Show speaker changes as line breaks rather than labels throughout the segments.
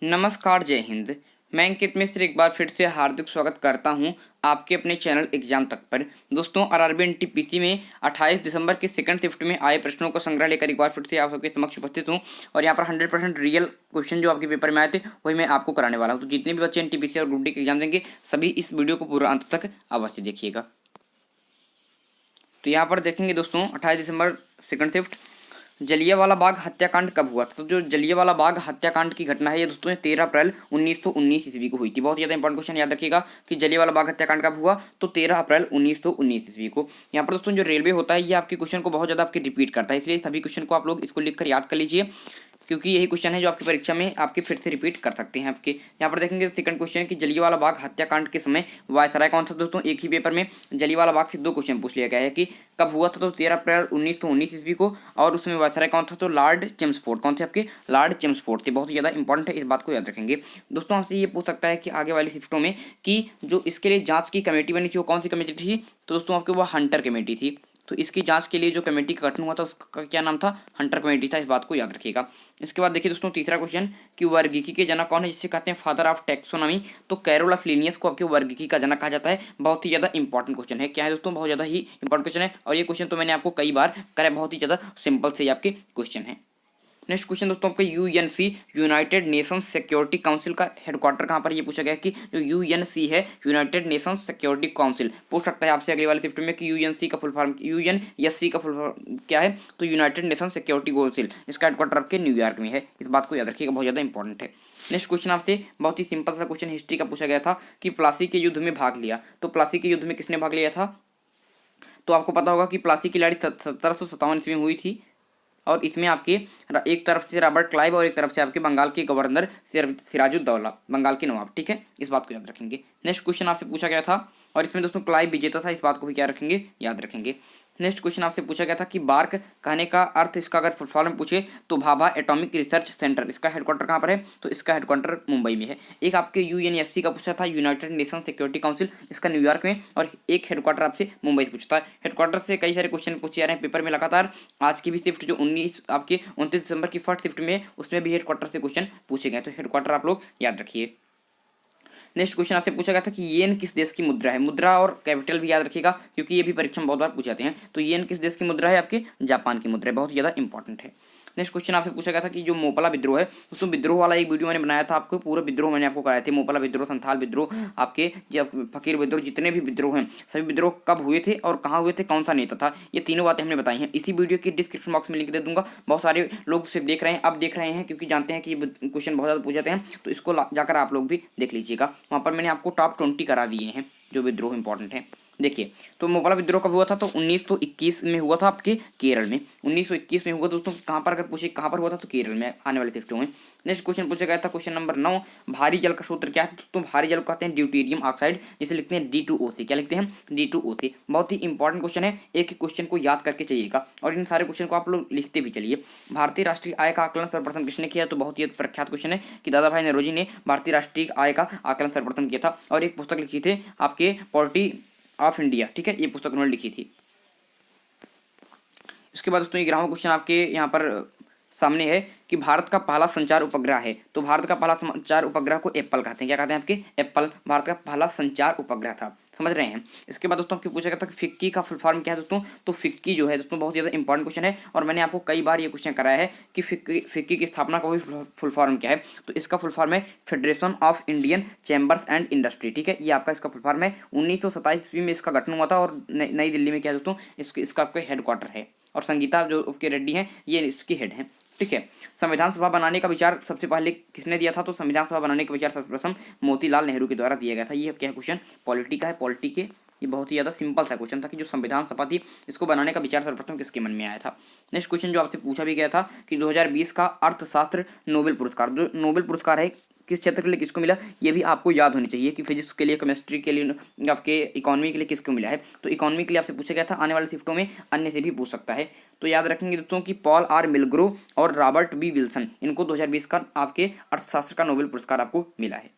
नमस्कार, जय हिंद। मैं अंकित मिश्र एक बार फिर से हार्दिक स्वागत करता हूं आपके अपने चैनल एग्जाम तक पर। दोस्तों, आरआरबी एनटीपीसी में 28 दिसंबर के सेकंड शिफ्ट में आए प्रश्नों का संग्रह लेकर एक बार फिर से आप सबके समक्ष उपस्थित हूं और यहां पर 100% रियल क्वेश्चन जो आपके पेपर में आए थे वही मैं आपको कराने वाला हूं। तो जितने भी बच्चे एनटीपीसी और ग्रुप डी के एग्जाम देंगे सभी इस वीडियो को पूरा अंत तक अवश्य देखिएगा। तो यहाँ पर देखेंगे दोस्तों, 28 दिसंबर सेकंड शिफ्ट जलियांवाला बाग हत्याकांड कब हुआ था। तो जो जलियांवाला बाग हत्याकांड की घटना है ये दोस्तों 13 अप्रैल 1919 ईस्वी को हुई थी। बहुत ज़्यादा इंपॉर्टेंट क्वेश्चन, याद रखिएगा कि जलियांवाला बाग हत्याकांड कब हुआ, तो 13 अप्रैल 1919 ईस्वी को। यहाँ पर दोस्तों जो रेलवे होता है ये आपके क्वेश्चन को बहुत ज़्यादा आपके रिपीट करता है, इसलिए सभी क्वेश्चन को आप लोग इसको लिखकर याद कर लीजिए, क्योंकि यही क्वेश्चन है जो आपकी परीक्षा में आपके फिर से रिपीट कर सकते हैं। आपके यहाँ पर देखेंगे सेकंड क्वेश्चन कि जलियांवाला बाग हत्याकांड के समय वायसराय कौन था। दोस्तों एक ही पेपर में जलियांवाला बाग से 2 क्वेश्चन पूछ लिया गया है कि कब हुआ था, तो 13 अप्रैल 1919 ईस्वी को, और उसमें वायसराय कौन था, तो लॉर्ड चेम्सफोर्ड। कौन थे आपके, लॉर्ड चेम्सफोर्ड थे। बहुत ही ज़्यादा इंपॉर्टेंट है, इस बात को याद रखेंगे। दोस्तों आपसे ये पूछ सकता है कि आगे वाली शिफ्टों में कि जो इसके लिए जाँच की कमेटी बनी थी वो कौन सी कमेटी थी, तो दोस्तों आपके वो हंटर कमेटी थी। तो इसकी जांच के लिए जो कमेटी का गठन हुआ था उसका क्या नाम था, हंटर कमेटी था। इस बात को याद रखिएगा। इसके बाद देखिए दोस्तों तीसरा क्वेश्चन कि वर्गीकी के जनक कौन है, जिससे कहते हैं फादर ऑफ टैक्सोनॉमी। तो कैरोल ऑफ लिनियस को आपके वर्गीकी का जनक कहा जाता है। बहुत ही ज्यादा इंपॉर्टेंट क्वेश्चन है। क्या है दोस्तों, बहुत ज्यादा ही इंपॉर्टेंट क्वेश्चन है, और ये क्वेश्चन तो मैंने आपको कई बार करा, बहुत ही ज्यादा सिंपल से आपके क्वेश्चन है। नेक्स्ट क्वेश्चन दोस्तों आपका UNC United Nations security council का हेडक्वार्टर कहाँ पर, ये पूछा गया कि जो यूएनसी है यूनाइटेड नेशंस सिक्योरिटी काउंसिल, पूछ सकता है आपसे अगले वाले शिफ्ट में कि यूएनसी का फुल फॉर्म, यूएनएससी का फुल फॉर्म क्या है, तो यूनाइटेड नेशंस सिक्योरिटी काउंसिल, इसका हेडक्वार्टर आपके न्यूयॉर्क में है। इस बात को याद रखिएगा, बहुत ज़्यादा इंपॉर्टेंट है। नेक्स्ट क्वेश्चन आपसे बहुत ही सिंपल सा क्वेश्चन हिस्ट्री का पूछा गया था कि प्लासी के युद्ध में भाग लिया। तो प्लासी के युद्ध में किसने भाग लिया था, तो आपको पता होगा कि प्लासी की लड़ाई 1757 ईस्वी में हुई थी, और इसमें आपके एक तरफ से रॉबर्ट क्लाइव और एक तरफ से आपके बंगाल के गवर्नर सिराजुद्दौला, बंगाल के नवाब। ठीक है, इस बात को याद रखेंगे। नेक्स्ट क्वेश्चन आपसे पूछा गया था, और इसमें दोस्तों क्लाइव विजेता था, इस बात को भी क्या रखेंगे, याद रखेंगे। नेक्स्ट क्वेश्चन आपसे पूछा गया था कि बार्क कहने का अर्थ, इसका अगर फुल फॉर्म पूछे तो भाभा एटॉमिक रिसर्च सेंटर, इसका हेडक्वार्टर कहाँ पर है, तो इसका हेडक्वार्टर मुंबई में है। एक आपके यूएनएससी का पूछा था यूनाइटेड नेशन सिक्योरिटी काउंसिल, इसका न्यूयॉर्क में, और एक हेडक्वार्टर आपसे मुंबई से पूछता है। हेडक्वार्टर से कई सारे क्वेश्चन पूछे जा रहे हैं पेपर में लगातार। आज की भी शिफ्ट जो 29 दिसंबर की फर्स्ट शिफ्ट में, उसमें भी हेडक्वार्टर से क्वेश्चन पूछे गए, तो हेडक्वार्टर आप लोग याद रखिए। नेक्स्ट क्वेश्चन आपसे पूछा गया था कि येन किस देश की मुद्रा है। मुद्रा और कैपिटल भी याद रखिएगा, क्योंकि ये भी परीक्षा में बहुत बार पूछ जाते हैं। तो येन किस देश की मुद्रा है, आपके जापान की मुद्रा है। बहुत ज़्यादा इंपॉर्टेंट है। नेक्स्ट क्वेश्चन आपसे पूछा गया था कि जो मोपला विद्रोह है, उसमें विद्रोह वाला एक वीडियो मैंने बनाया था, आपको पूरा विद्रोह मैंने आपको कराए थे। मोपला विद्रोह, संथाल विद्रोह, आपके फकीर विद्रोह, जितने भी विद्रोह हैं सभी विद्रोह कब हुए थे और कहाँ हुए थे, कौन सा नेता था, ये तीनों बातें हमने बताई हैं। इसी वीडियो के डिस्क्रिप्शन बॉक्स में लिंक दे दूंगा। बहुत सारे लोग उसे देख रहे हैं, अब देख रहे हैं, क्योंकि जानते हैं कि ये क्वेश्चन बहुत ज़्यादा पूछ जाते हैं, तो इसको जाकर आप लोग भी देख लीजिएगा। वहाँ पर मैंने आपको टॉप 20 करा दिए हैं जो विद्रोह इंपॉर्टेंट है। देखिए, तो मोपला विद्रोह कब हुआ था, तो 1921 में हुआ था आपके केरल में। 1921 में हुआ दोस्तों। कहाँ पर, अगर पूछे कहाँ पर हुआ था, तो केरल में, आने वाले शिफ्टों में। नेक्स्ट क्वेश्चन पूछा गया था क्वेश्चन नंबर 9, भारी जल का सूत्र क्या है। दोस्तों भारी जल को कहते हैं ड्यूटेरियम ऑक्साइड, जिसे लिखते हैं D2O3। क्या लिखते हैं, D2O3। बहुत ही इंपॉर्टेंट क्वेश्चन है, एक क्वेश्चन को याद करके चाहिएगा, और इन सारे क्वेश्चन को आप लोग लिखते भी चलिए। भारतीय राष्ट्रीय आय का आकलन सर्वप्रथम किसने किया, तो बहुत ही प्रख्यात क्वेश्चन है कि दादा भाई नौरोजी ने भारतीय राष्ट्रीय आय का आकलन सर्वप्रथम किया था, और एक पुस्तक लिखी थी आपके पॉलिटी ऑफ इंडिया। ठीक है, ये पुस्तक उन्होंने लिखी थी। इसके बाद दोस्तों 11वां क्वेश्चन आपके यहाँ पर सामने है कि भारत का पहला संचार उपग्रह है। तो भारत का पहला संचार उपग्रह को एप्पल कहते हैं। क्या कहते हैं आपके, एप्पल भारत का पहला संचार उपग्रह था। समझ रहे हैं। इसके बाद दोस्तों आपको पूछा गया था कि फिक्की का फुल फॉर्म क्या है दोस्तों, तो फिक्की जो है दोस्तों बहुत ज़्यादा इंपॉर्टेंट क्वेश्चन है, और मैंने आपको कई बार ये क्वेश्चन कराया है कि फिक्की की स्थापना का फुल फॉर्म क्या है। तो इसका फुल फॉर्म है federation of Indian chambers and industry. ठीक है, ये आपका इसका फुल फॉर्म है। 1927 ईस्वी में इसका गठन हुआ था, और नई दिल्ली में क्या है दोस्तों, इसका आपका हेडक्वार्टर है, और संगीता जो के रेड्डी हैं ये इसकी हेड हैं। ठीक है, संविधान सभा बनाने का विचार सबसे पहले किसने दिया था, तो संविधान सभा बनाने का विचार सर्वप्रथम मोतीलाल नेहरू के द्वारा दिया गया था। ये क्या है क्वेश्चन, पॉलिटी का है, पॉलिटी के। ये बहुत ही ज़्यादा सिंपल सा क्वेश्चन था कि जो संविधान सभा थी इसको बनाने का विचार सर्वप्रथम किसके मन में आया था। नेक्स्ट क्वेश्चन जो आपसे पूछा भी गया था कि 2020 का अर्थशास्त्र नोबेल पुरस्कार, जो नोबेल पुरस्कार है किस क्षेत्र के लिए किसको मिला, ये भी आपको याद होनी चाहिए कि फिजिक्स के लिए, केमिस्ट्री के लिए, आपके इकोनॉमी के लिए किसको मिला है। तो इकोनॉमी के लिए आपसे पूछा गया था, आने वाले शिफ्टों में अन्य से भी पूछ सकता है। तो याद रखेंगे दोस्तों कि पॉल आर मिलग्रो और रॉबर्ट बी विल्सन, इनको 2020 का आपके अर्थशास्त्र का नोबेल पुरस्कार आपको मिला है।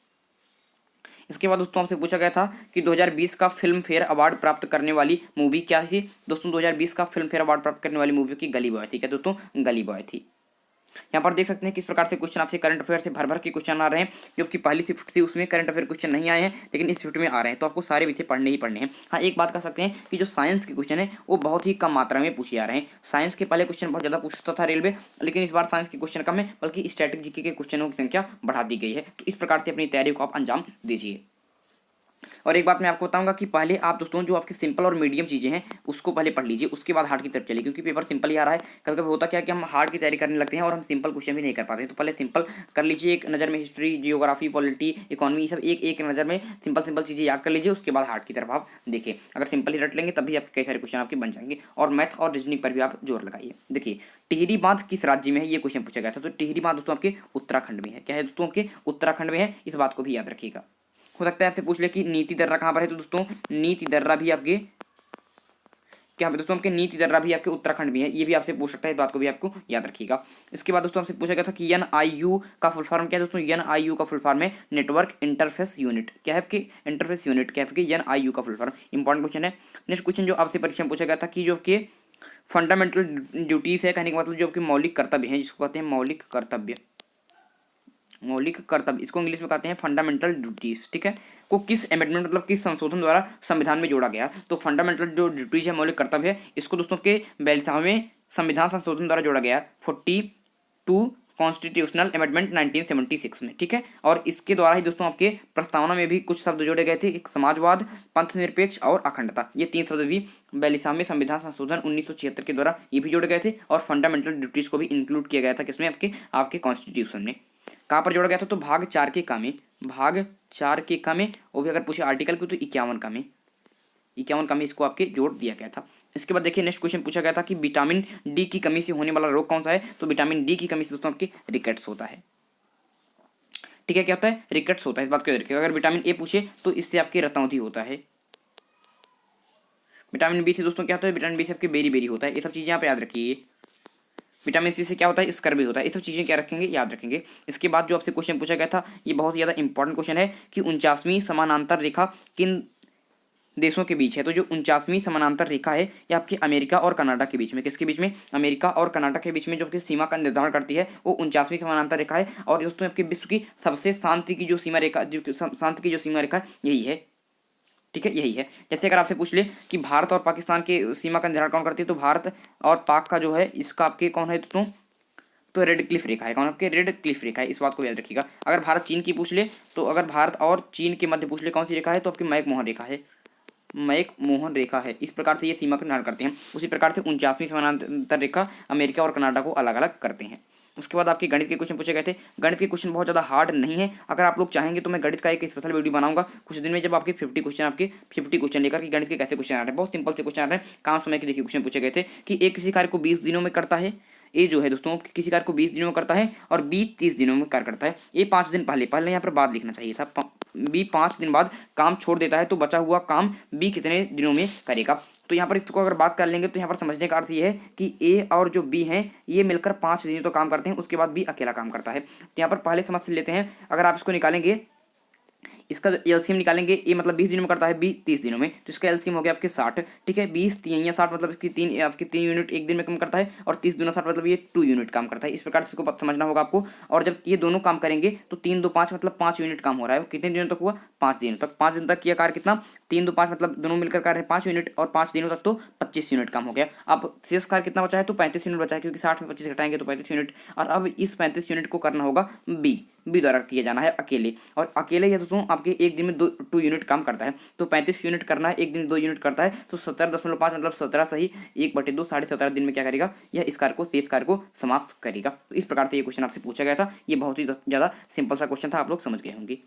इसके बाद दोस्तों आपसे पूछा गया था कि 2020 का फिल्म फेयर अवार्ड प्राप्त करने वाली मूवी क्या थी। दोस्तों 2020 का फिल्म फेयर अवार्ड प्राप्त करने वाली मूवी की गली बॉय थी। क्या दोस्तों, गली बॉय थी। यहाँ पर देख सकते हैं किस प्रकार से क्वेश्चन आपसे करंट अफेयर से भर भर के क्वेश्चन आ रहे हैं। जो कि पहली शिफ्ट थी उसमें करंट अफेयर क्वेश्चन नहीं आए हैं, लेकिन इस शिफ्ट में आ रहे हैं, तो आपको सारे विषय पढ़ने ही पढ़ने हैं। हाँ, एक बात कह सकते हैं कि जो साइंस के क्वेश्चन है वो बहुत ही कम मात्रा में पूछे जा रहे हैं। साइंस के पहले क्वेश्चन बहुत ज़्यादा पूछता था रेलवे, लेकिन इस बार साइंस के क्वेश्चन कम है, बल्कि स्टैटिक जीके के क्वेश्चनों की संख्या बढ़ा दी गई है। तो इस प्रकार से अपनी तैयारी को आप अंजाम दीजिए। और एक बात मैं आपको बताऊंगा कि पहले आप दोस्तों जो आपकी सिंपल और मीडियम चीज़ें हैं उसको पहले पढ़ लीजिए, उसके बाद हार्ड की तरफ चलिए, क्योंकि पेपर सिंपल ही आ रहा है। कभी कभी होता क्या है कि हम हार्ड की तैयारी करने लगते हैं और हम सिंपल क्वेश्चन भी नहीं कर पाते हैं। तो पहले सिंपल कर लीजिए, एक नज़र में हिस्ट्री, जियोग्राफी, पॉलिटी, इकोनॉमी, ये सब एक एक नज़र में सिंपल सिंपल चीज़ें याद कर लीजिए, उसके बाद हार्ड की तरफ आप देखिए। अगर सिंपल ही रट लेंगे तभी आपके कई सारे क्वेश्चन आपके बन जाएंगे। और मैथ और रीजनिंग पर भी आप जोर लगाइए। देखिए, टिहरी बांध किस राज्य में है, ये क्वेश्चन पूछा गया था। तो टिहरी बांध दोस्तों आपके उत्तराखंड में है। क्या है दोस्तों, आपके उत्तराखंड में है, इस बात को भी याद रखिएगा। हो सकता है आपसे पूछ ले कि नीति दर्रा कहाँ पर है, तो दोस्तों नीति दर्रा भी आपके क्या है दोस्तों, आपके नीति दर्रा भी आपके उत्तराखंड में है, ये भी आपसे पूछ सकता है, इस बात को भी आपको याद रखिएगा। इसके बाद दोस्तों आपसे पूछा गया था कि NIU का फुल फॉर्म क्या है। दोस्तों NIU का फुल फॉर्म है नेटवर्क इंटरफेस यूनिट। क्या है आपके इंटरफेस यूनिट, क्या है आपके NIU का फुल फॉर्म। इंपॉर्टेंट क्वेश्चन है। नेक्स्ट क्वेश्चन जो आपसे परीक्षा में पूछा गया था कि जो आपके फंडामेंटल ड्यूटीज है, कहने का मतलब जो आपके मौलिक कर्तव्य हैं, जिसको कहते हैं मौलिक कर्तव्य, मौलिक कर्तव्य, इसको इंग्लिश में कहते हैं फंडामेंटल ड्यूटीज, ठीक है, को किस अमेंडमेंट मतलब किस संशोधन द्वारा संविधान में जोड़ा गया। तो फंडामेंटल जो ड्यूटीज है, मौलिक कर्तव्य है, इसको दोस्तों के 42वें संविधान संशोधन द्वारा जोड़ा गया 42 कॉन्स्टिट्यूशनल अमेंडमेंट 1976 में, ठीक है। और इसके द्वारा ही दोस्तों आपके प्रस्तावना में भी कुछ शब्द जोड़े गए थे, एक समाजवाद, पंथ निरपेक्ष और अखंडता, ये 3 शब्द भी 42वें संविधान संशोधन 1976 के द्वारा ये भी जोड़े गए थे। और फंडामेंटल ड्यूटीज को भी इंक्लूड किया गया था किसमें, आपके कॉन्स्टिट्यूशन में। कहाँ पर जोड़ा गया था, तो भाग 4 के का में, भाग 4 के का में, वो भी अगर पूछे आर्टिकल को तो 51 का में, 51 का में इसको आपके जोड़ दिया गया था। इसके बाद देखिए नेक्स्ट क्वेश्चन पूछा गया था कि विटामिन डी की कमी से होने वाला रोग कौन सा है। तो विटामिन डी की कमी से दोस्तों आपके रिकेट्स होता है, ठीक है। क्या होता है, रिकेट्स होता है, इस बात को याद रखिएगा। अगर विटामिन ए पूछे तो इससे आपके रतौंधी होता है। विटामिन बी से दोस्तों क्या होता है, विटामिन बी से आपके बेरी बेरी होता है, ये सब चीज़ें आप याद रखिए। विटामिन सी से क्या होता है, स्कर्वी होता है, ये सब चीज़ें क्या रखेंगे, याद रखेंगे। इसके बाद जो आपसे क्वेश्चन पूछा गया था, ये बहुत ज़्यादा इंपॉर्टेंट क्वेश्चन है कि 49वीं समानांतर रेखा किन देशों के बीच है। तो जो 49वीं समानांतर रेखा है ये आपके अमेरिका और कनाडा के बीच में, किसके बीच में, अमेरिका और कनाडा के बीच में जो आपकी सीमा का निर्धारण करती है वो 49वीं समानांतर रेखा है। और दोस्तों आपके विश्व की सबसे शांति की जो सीमा रेखा, शांति की जो सीमा रेखा यही है, ठीक है, यही है। जैसे अगर आपसे पूछ ले कि भारत और पाकिस्तान के सीमा का निर्धारण कौन करती है, तो भारत और पाक का जो है इसका आपके कौन है दोस्तों, तो रेड क्लिफ रेखा है। कौन आपके, रेड क्लिफ रेखा है, इस बात को याद रखिएगा। अगर भारत चीन की पूछ ले, तो अगर भारत और चीन के मध्य पूछ ले कौन सी रेखा है, तो आपकी मैक मोहन रेखा है, मैक मोहन रेखा है। इस प्रकार से ये सीमा का निर्धारण करते हैं। उसी प्रकार से 49वीं समानांतर रेखा अमेरिका और कनाडा को अलग अलग करते हैं। उसके बाद आपके गणित के क्वेश्चन पूछे गए थे। गणित के क्वेश्चन बहुत ज़्यादा हार्ड नहीं है, अगर आप लोग चाहेंगे तो मैं गणित का एक स्पेशल वीडियो बनाऊंगा कुछ दिन में, जब आपके 50 क्वेश्चन लेकर कि गणित के कैसे क्वेश्चन आ रहे हैं। बहुत सिंपल से क्वेश्चन आ रहे हैं। काम समय के देखिए क्वेश्चन पूछे गए थे कि एक किसी कार्य को 20 दिनों में करता है, ए जो है दोस्तों किसी कार्य को 20 दिनों में करता है और बी 30 दिनों में कार्य करता है। ए 5 दिन पहले यहाँ पर बाद लिखना चाहिए था, बी 5 दिन बाद काम छोड़ देता है, तो बचा हुआ काम बी कितने दिनों में करेगा। तो यहाँ पर इसको अगर बात कर लेंगे तो यहाँ पर समझने का अर्थ ये है कि ए और जो बी हैं ये मिलकर 5 दिन तो काम करते हैं, उसके बाद बी अकेला काम करता है। तो यहाँ पर पहले समझ लेते हैं। अगर आप इसको निकालेंगे, इसका एलसीएम निकालेंगे, ए मतलब 20 दिनों में करता है, बी 30 दिनों में, तो इसका एलसीएम हो गया आपके 60, ठीक है। 20 3 या 60 मतलब इसकी 3 यूनिट एक दिन में कम करता है, और 30 दूना 60 मतलब ये 2 यूनिट काम करता है। इस प्रकार से इसको समझना होगा आपको। और जब ये दोनों काम करेंगे तो 3 2 5 मतलब 5 यूनिट काम हो रहा है। कितने दिनों तक हुआ, 5 दिनों तक। 5 दिन तक किया कार्य कितना, 3 2 5 मतलब दोनों मिलकर कार्य है 5 यूनिट, और 5 दिनों तक तो 25 यूनिट काम हो गया। अब शेष कार्य कितना बचा है, तो 35 यूनिट बचा है, क्योंकि 60 में 25 घटाएंगे तो 35 यूनिट। और अब इस 35 यूनिट को करना होगा बी द्वारा किया जाना है अकेले, और अकेले ये दोस्तों आपके एक दिन में 2 यूनिट काम करता है। तो 35 यूनिट करना है, एक दिन में 2 यूनिट करता है, तो 17.5 मतलब 17 सही 1/2 17.5 दिन में क्या करेगा, यह इस कार्य को, शेष कार्य को समाप्त करेगा। तो इस प्रकार से ये क्वेश्चन आपसे पूछा गया था। ये बहुत ही ज़्यादा सिंपल सा क्वेश्चन था, आप लोग समझ गए होंगे।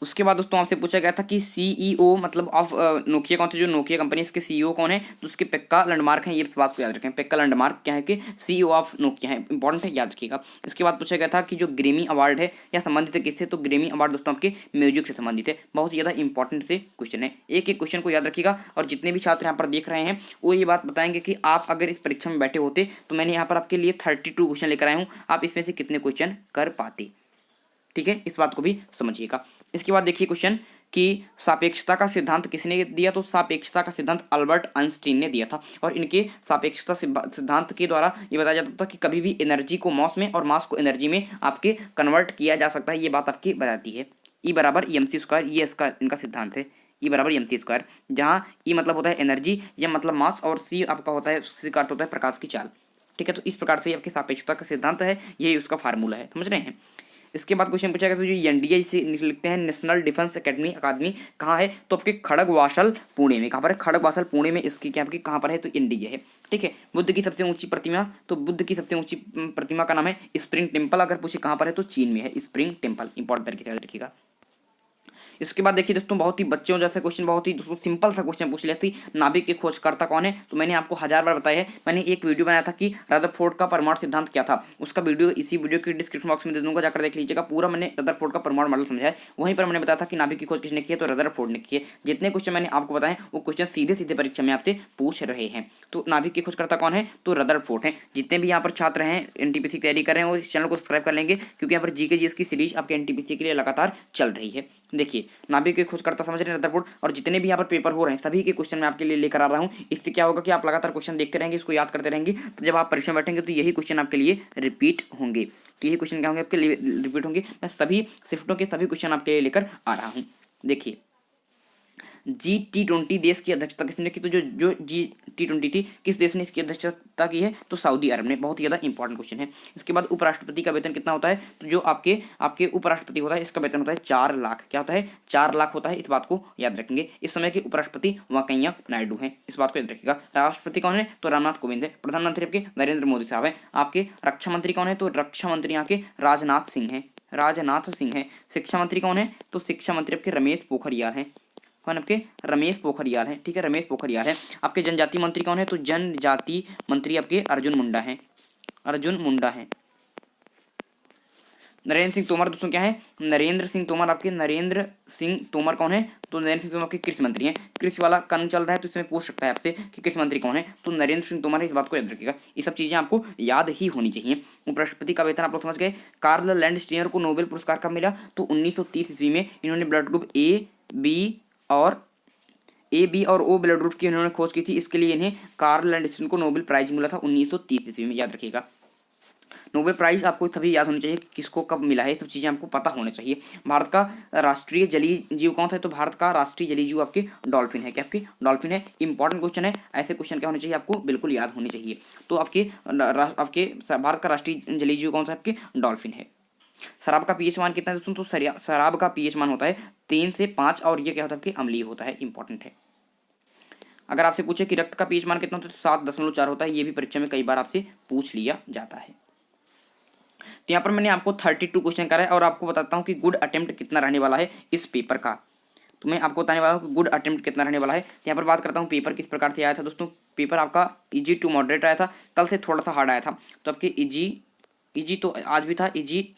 उसके बाद दोस्तों आपसे पूछा गया था कि सीईओ मतलब ऑफ नोकिया कौन थे, जो नोकिया कंपनी इसके सीईओ कौन है, तो उसके पेक्का लैंडमार्क हैं। ये बात को याद रखें, पेक्का लैंडमार्क क्या है कि सीईओ ऑफ नोकिया है, इंपॉर्टेंट है, याद रखिएगा। इसके बाद पूछा गया था कि जो ग्रेमी अवार्ड है या संबंधित है किससे, तो ग्रेमी अवार्ड दोस्तों आपके म्यूजिक से संबंधित है। बहुत ही ज़्यादा इंपॉर्टेंट से क्वेश्चन है, एक एक क्वेश्चन को याद रखिएगा। और जितने भी छात्र यहाँ पर देख रहे हैं वो ये बात बताएंगे कि आप अगर इस परीक्षा में बैठे होते तो मैंने यहाँ पर आपके लिए 32 क्वेश्चन लेकर आया हूँ, आप इसमें से कितने क्वेश्चन कर पाते, ठीक है। इस बात को भी समझिएगा। इसके बाद देखिए क्वेश्चन कि सापेक्षता का सिद्धांत किसने दिया? तो सापेक्षता का सिद्धांत अल्बर्ट आइंस्टीन ने दिया था। और इनके सापेक्षता सिद्धांत के द्वारा ये बताया जाता था कि कभी भी एनर्जी को मास में और मास को एनर्जी में आपके कन्वर्ट किया जा सकता है। ये बात आपकी बताती है। ई बराबर EMC स्क्वायर, ये इसका इनका सिद्धांत है। ई बराबर EMC स्क्वायर, जहाँ ई मतलब होता है एनर्जी, या मतलब मास, और सी आपका होता है, सी का अर्थ होता है प्रकाश की चाल। ठीक है, तो इस प्रकार से आपकी सापेक्षता का सिद्धांत है, यही उसका फार्मूला है। समझ रहे हैं? इसके बाद क्वेश्चन पूछा गया तो जो NDA से लिखते हैं नेशनल डिफेंस अकादमी कहाँ है? तो आपके खड़गवासल पुणे में। कहाँ पर है? खड़गवासल पुणे में इसकी क्या आपकी कहाँ पर है? तो NDA है। ठीक है। बुद्ध की सबसे ऊंची प्रतिमा, तो बुद्ध की सबसे ऊंची प्रतिमा का नाम है स्प्रिंग टेम्पल। अगर पूछे कहाँ पर है तो चीन में है स्प्रिंग टेम्पल। इंपॉर्टेंट तरीके से याद रखिएगा। इसके बाद देखिए दोस्तों, बहुत ही बच्चों जैसे क्वेश्चन, बहुत ही दोस्तों सिंपल सा क्वेश्चन पूछ लिया थी, नाभिक के खोजकर्ता कौन है? तो मैंने आपको 1000 बार बताया है। मैंने एक वीडियो बनाया था कि रदरफोर्ड का परमाणु सिद्धांत क्या था, उसका वीडियो इसी वीडियो के डिस्क्रिप्शन बॉक्स में दे दूंगा, जाकर देख लीजिएगा। पूरा मैंने रदरफोर्ड का परमाणु मॉडल समझाया है। वहीं पर मैंने बताया था कि नाभिक की खोज किसने की है? तो रदरफोर्ड ने की है। जितने क्वेश्चन मैंने आपको बताए वो क्वेश्चन सीधे सीधे परीक्षा में आपसे पूछ रहे हैं। तो नाभिक के खोजकर्ता कौन है? तो रदरफोर्ड है। जितने भी यहाँ पर छात्र हैं NTPC की तैयारी कर रहे हैं वो इस चैनल को सब्सक्राइब कर लेंगे, क्योंकि यहाँ पर GK GS की सीरीज आपके NTPC के लिए लगातार चल रही है। देखिए, नाभिक के खोजकर्ता समझ रहे हैं रदरफोर्ड, और जितने भी यहाँ पर पेपर हो रहे हैं सभी के क्वेश्चन मैं आपके लिए लेकर आ रहा हूँ। इससे क्या होगा कि आप लगातार क्वेश्चन देखते रहेंगे, इसको याद करते रहेंगे, तो जब आप परीक्षा में बैठेंगे तो यही क्वेश्चन आपके लिए रिपीट होंगे। तो यही क्वेश्चन क्या होंगे? आपके लिए रिपीट होंगे। मैं सभी शिफ्टों के सभी क्वेश्चन आपके लिए लेकर आ रहा हूँ। देखिए, G20 देश की अध्यक्षता किसने की? तो जो G20 थी, किस देश ने इसकी अध्यक्षता की है? तो सऊदी अरब ने। बहुत ही ज्यादा इंपॉर्टेंट क्वेश्चन है। इसके बाद उपराष्ट्रपति का वेतन कितना होता है? तो जो आपके उपराष्ट्रपति होता है इसका वेतन होता है 4 लाख। क्या होता है? 4 लाख होता है। इस बात को याद रखेंगे। इस समय के उपराष्ट्रपति वेंकैया नायडू हैं, इस बात को याद रखिएगा। राष्ट्रपति कौन है? तो रामनाथ कोविंद है। प्रधानमंत्री आपके नरेंद्र मोदी साहब है। आपके रक्षा मंत्री कौन है? तो रक्षा मंत्री यहाँ के राजनाथ सिंह है। शिक्षा मंत्री कौन है? तो शिक्षा मंत्री आपके रमेश पोखरियाल है। कौन? आपके रमेश पोखरियाल है। ठीक है, रमेश पोखरियाल है। आपके जनजाति मंत्री कौन है? तो जनजाति मंत्री आपके अर्जुन मुंडा है। नरेंद्र सिंह तोमर दोस्तों क्या है? नरेंद्र सिंह तोमर कौन है? तो नरेंद्र सिंह तोमर आपके कृषि मंत्री हैं। कृषि वाला कानून चल रहा है तो इसमें पूछ सकता है आपसे कि कृषि मंत्री कौन है? तो नरेंद्र सिंह तोमर है। इस बात को याद रखिएगा। ये सब चीजें आपको याद ही होनी चाहिए। उपराष्ट्रपति का वेतन आप लोग समझ गए। कार्ल लैंडस्टीनर को नोबेल पुरस्कार कब मिला? तो 1930 ईस्वी में। इन्होंने ब्लड ग्रुप ए बी और ओ ब्लड ग्रुप की इन्होंने खोज की थी। इसके लिए इन्हें कार्ल लैंडस्टीनर को नोबेल प्राइज मिला था 1930 ईस्वी में। याद रखिएगा। नोबेल प्राइज आपको तभी याद होनी चाहिए कि किसको कब मिला है, सब चीजें आपको पता होनी चाहिए। भारत का राष्ट्रीय जलीय जीव कौन था? तो भारत का राष्ट्रीय जलीय जीव आपके डॉल्फिन है। क्या आपकी डॉल्फिन है? इंपॉर्टेंट क्वेश्चन है। ऐसे क्वेश्चन क्या होने चाहिए? आपको बिल्कुल याद होने चाहिए। तो आपके भारत का राष्ट्रीय जलीय जीव कौन सा? आपके डॉल्फिन है। शराब का pH मान कितना है दोस्तों? तो शराब का pH मान होता है 3 से 5, और ये क्या होता है? आपके अम्लीय होता है। इंपॉर्टेंट है। अगर आपसे पूछे कि रक्त का pH मान कितना होता है तो 7.4 होता है। ये भी परीक्षा में कई बार आपसे पूछ लिया जाता है। तो यहाँ पर मैंने आपको 32 क्वेश्चन करा है, और आपको बताता हूँ कि गुड अटेम्प्ट कितना रहने वाला है इस पेपर का। तो मैं आपको बताने वाला हूँ कि गुड अटेम्प्ट कितना रहने वाला है। यहाँ पर बात करता हूँ पेपर किस प्रकार से आया था दोस्तों। पेपर आपका इजी टू मॉडरेट आया था, कल से थोड़ा सा हार्ड आया था। तो आपके इजी तो आज भी था, इजी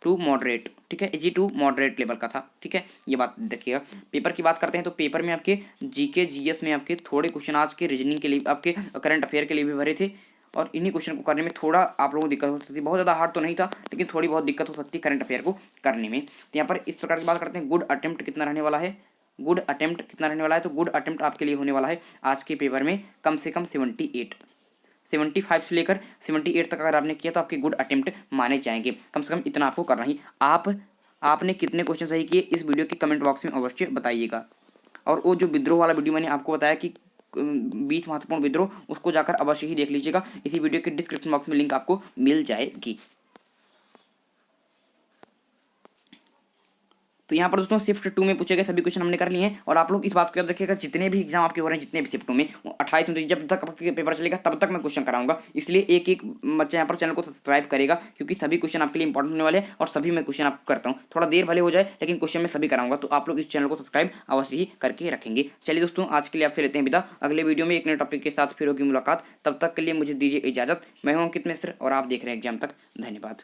टू मॉडरेट। ठीक है, इजी टू मॉडरेट लेवल का था। ठीक है, ये बात देखिएगा। पेपर की बात करते हैं तो पेपर में आपके GK GS में आपके थोड़े क्वेश्चन आज के रीजनिंग के लिए, आपके करंट अफेयर के लिए भी भरे थे, और इन्हीं क्वेश्चन को करने में थोड़ा आप लोगों को दिक्कत हो सकती है। बहुत ज़्यादा हार्ड तो नहीं था, लेकिन थोड़ी बहुत दिक्कत हो सकती है करंट अफेयर को करने में। तो यहाँ पर इस प्रकार की बात करते हैं, गुड अटेम्प्ट कितना रहने वाला है। गुड अटेम्प्ट कितना रहने वाला है? तो गुड अटेम्प्ट आपके लिए होने वाला है आज के पेपर में कम से कम 75 से लेकर 78 तक अगर आपने किया तो आपके गुड अटेम्प्ट माने जाएंगे। कम से कम इतना आपको करना ही। आपने कितने क्वेश्चन सही किए इस वीडियो के कमेंट बॉक्स में अवश्य बताइएगा। और वो जो विद्रोह वाला वीडियो मैंने आपको बताया कि 20 महत्वपूर्ण विद्रोह, उसको जाकर अवश्य ही देख लीजिएगा। इसी वीडियो के डिस्क्रिप्शन बॉक्स में लिंक आपको मिल जाएगी। तो यहाँ पर दोस्तों शिफ्ट 2 में पूछे गए सभी क्वेश्चन हमने कर लिए हैं। और आप लोग इस बात को याद रखिएगा, जितने भी एग्जाम आपके हो रहे हैं, जितने भी शिफ्टों में 28 में, जब तक आपके पेपर चलेगा तब तक मैं क्वेश्चन कराऊंगा। इसलिए एक बच्चा यहाँ पर चैनल को सब्सक्राइब करेगा, क्योंकि सभी क्वेश्चन आपके लिए इंपॉर्टेंट होने वाले हैं, और सभी मैं क्वेश्चन आपको करता हूँ। थोड़ा देर भले हो जाए, लेकिन क्वेश्चन मैं सभी कराऊंगा। तो आप लोग इस चैनल को सब्सक्राइब अवश्य ही करके रखेंगे। चलिए दोस्तों, आज के लिए आपसे लेते हैं विदा। अगले वीडियो में एक नए टॉपिक के साथ फिर होगी मुलाकात। तब तक के लिए मुझे दीजिए इजाजत। मैं हूं अंकित मिश्र और आप देख रहे हैं एग्जाम तक। धन्यवाद।